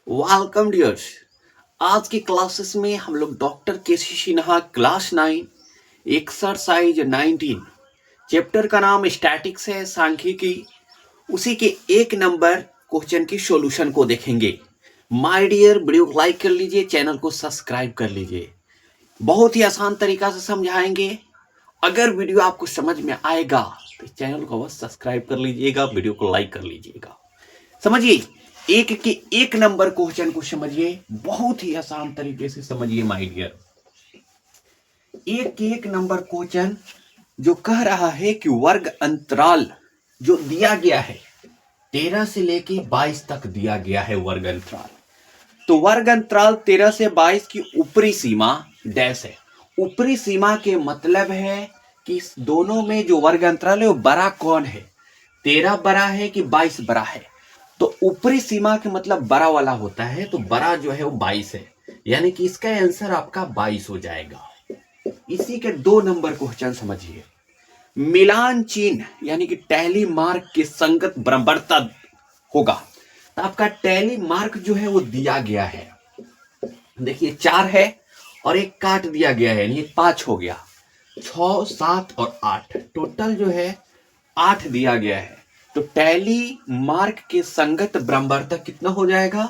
Welcome dears. आज की classes में हम लोग डॉक्टर केसी सिन्हा क्लास 9 एक्सरसाइज 19 चैप्टर का नाम स्टैटिक्स है, सांख्यिकी, उसी के 1 नंबर क्वेश्चन की सॉल्यूशन को देखेंगे। माय डियर, वीडियो को लाइक कर लीजिए, चैनल को सब्सक्राइब कर लीजिए। बहुत ही आसान तरीका से समझाएंगे। अगर वीडियो आपको समझ में आएगा तो चैनल को बस सब्सक्राइब कर लीजिएगा, वीडियो को लाइक कर लीजिएगा। समझिए, एक के 1 नंबर क्वेश्चन को समझिए, बहुत ही आसान तरीके से समझिए माय डियर। एक के 1 नंबर क्वेश्चन जो कह रहा है कि वर्ग अंतराल जो दिया गया है 13 से लेके 22 तक दिया गया है वर्ग अंतराल। तो वर्ग अंतराल 13 से 22 की ऊपरी सीमा डैश है। ऊपरी सीमा के मतलब है कि इस दोनों में जो वर्ग अंतराल है वो बड़ा कौन है, 13 बड़ा है कि 22 बड़ा है। तो ऊपरी सीमा के मतलब बड़ा वाला होता है, तो बड़ा जो है वो 22 है, यानी कि इसका आंसर आपका 22 हो जाएगा। इसी के 2 नंबर क्वेश्चन समझिए। मिलान चिन्ह यानी कि टैली मार्क के संगत बराबरता होगा। तो आपका टैली मार्क जो है वो दिया गया है, देखिए 4 है और एक काट दिया गया है, यानी 5 हो गया। 6, 7 और 8 टोटल जो है 8 दिया गया है। तो टैली मार्क के संगत बराबरता कितना हो जाएगा,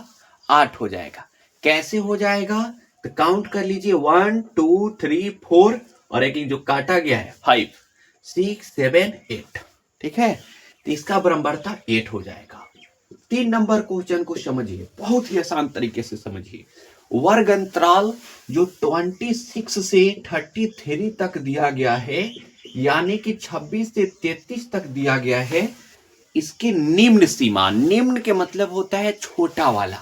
8 हो जाएगा। कैसे हो जाएगा तो काउंट कर लीजिए, 1 2 3 4 और एक जो काटा गया है 5 6 7 8। ठीक है, तो इसका बराबरता 8 हो जाएगा। 3 नंबर क्वेश्चन को समझिए, बहुत ही आसान तरीके से समझिए। वर्ग अंतराल जो 26 से 33 तक दिया गया है, यानी कि 26 से 33 तक दिया गया है, इसकी निम्न सीमा, निम्न के मतलब होता है छोटा वाला।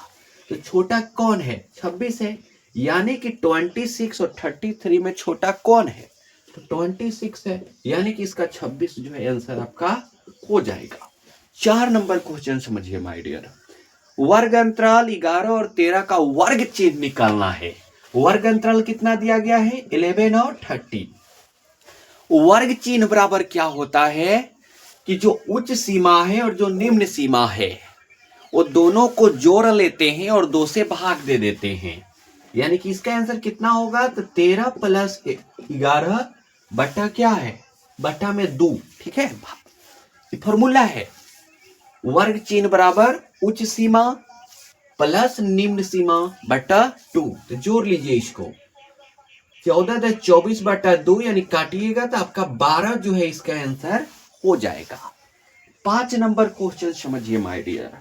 तो छोटा कौन है, 26 है, यानी कि 26 और 33 में छोटा कौन है, तो 26 है, यानी कि इसका 26 जो है आंसर आपका हो जाएगा। 4 नंबर क्वेश्चन समझिए माय डियर। वर्ग अंतराल 11 और 13 का वर्ग चिन्ह निकालना है। वर्ग अंतराल कितना दिया गया है, 11 और 30। वर्ग चिन्ह बराबर क्या होता है कि जो उच्च सीमा है और जो निम्न सीमा है वो दोनों को जोड़ लेते हैं और 2 से भाग दे देते हैं, यानी कि इसका आंसर कितना होगा, तो 13 प्लस 11 बटा क्या है, बटा में 2। ठीक है, फॉर्मूला है वर्ग चिन्ह बराबर उच्च सीमा प्लस निम्न सीमा बटा 2। तो जोड़ लीजिए इसको, 14 24 बटा 2, यानी काटिएगा तो आपका 12 जो है इसका आंसर हो जाएगा। 5 नंबर क्वेश्चन समझिए माय डियर।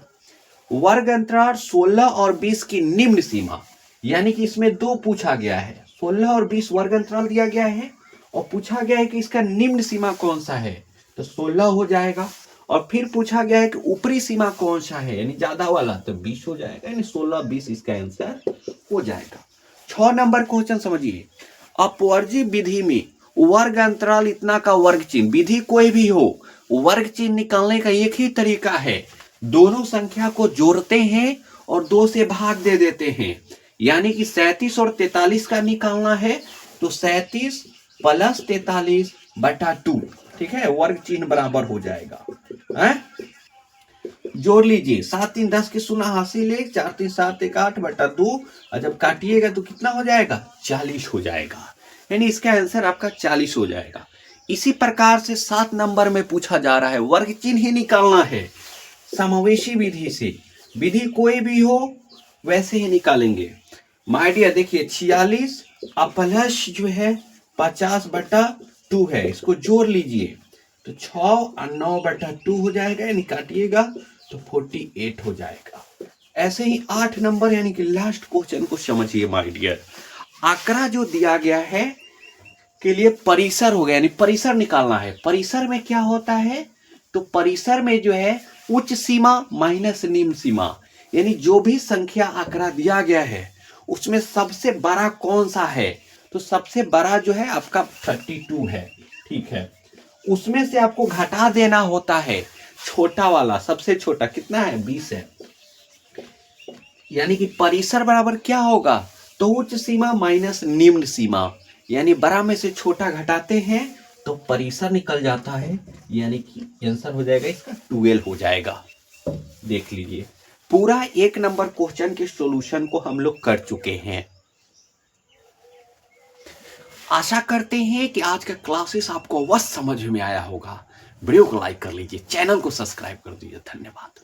वर्ग अंतराल 16 और 20 की निम्न सीमा, यानी कि इसमें 2 पूछा गया है, 16 और 20 वर्ग अंतराल दिया गया है और पूछा गया है कि इसका निम्न सीमा कौन सा है, तो 16 हो जाएगा। और फिर पूछा गया है कि ऊपरी सीमा कौन सा है, यानी ज्यादा वाला, तो 20 हो जाएगा, यानी 16 20 इसका आंसर हो जाएगा। 6 नंबर क्वेश्चन समझिए। अपवर्जी विधि में वर्ग अंतराल इतना का वर्ग चिन्ह, विधि कोई भी हो, वर्ग चिन्ह निकालने का एक ही तरीका है, दोनों संख्या को जोड़ते हैं और 2 से भाग दे देते हैं, यानी कि 37 और 43 का निकालना है, तो 37 प्लस 43 बटा 2। ठीक है, वर्ग चिन्ह बराबर हो जाएगा। जोड़ लीजिए, 7 3 10 की 0 हासिल 1, 4 3 7 1 8 बटा 2, और जब काटिएगा तो कितना हो जाएगा, 40 हो जाएगा, यानी इसका आंसर आपका 40 हो जाएगा। इसी प्रकार से 7 नंबर में पूछा जा रहा है, वर्ग चिन्ह ही निकालना है समावेशी विधि से, विधि कोई भी हो वैसे ही निकालेंगे माय डियर। देखिए 46 प्लस जो है 50 बटा 2 है, इसको जोड़ लीजिए तो 6 और 9 बटा 2 हो जाएगा, यानी काटिएगा तो 48 हो जाएगा। ऐसे ही 8 नंबर यानी कि लास्ट क्वेश्चन को समझिए माय डियर। आंकड़ा जो दिया गया है के लिए परिसर हो गया, यानी परिसर निकालना है। परिसर में क्या होता है, तो परिसर में जो है उच्च सीमा माइनस निम्न सीमा, यानी जो भी संख्या आंकड़ा दिया गया है उसमें सबसे बड़ा कौन सा है, तो सबसे बड़ा जो है आपका 32 है। ठीक है, उसमें से आपको घटा देना होता है छोटा वाला, सबसे छोटा कितना है, 20 है, यानी कि परिसर बराबर क्या होगा, तो उच्च सीमा माइनस निम्न सीमा, यानी बड़ा में से छोटा घटाते हैं तो परिसर निकल जाता है, यानी कि आंसर हो जाएगा इसका 12 हो जाएगा। देख लीजिए पूरा 1 नंबर क्वेश्चन के सॉल्यूशन को हम लोग कर चुके हैं। आशा करते हैं कि आज का क्लासेस आपको अवश्य समझ में आया होगा। वीडियो को लाइक कर लीजिए, चैनल को सब्सक्राइब कर दीजिए। धन्यवाद।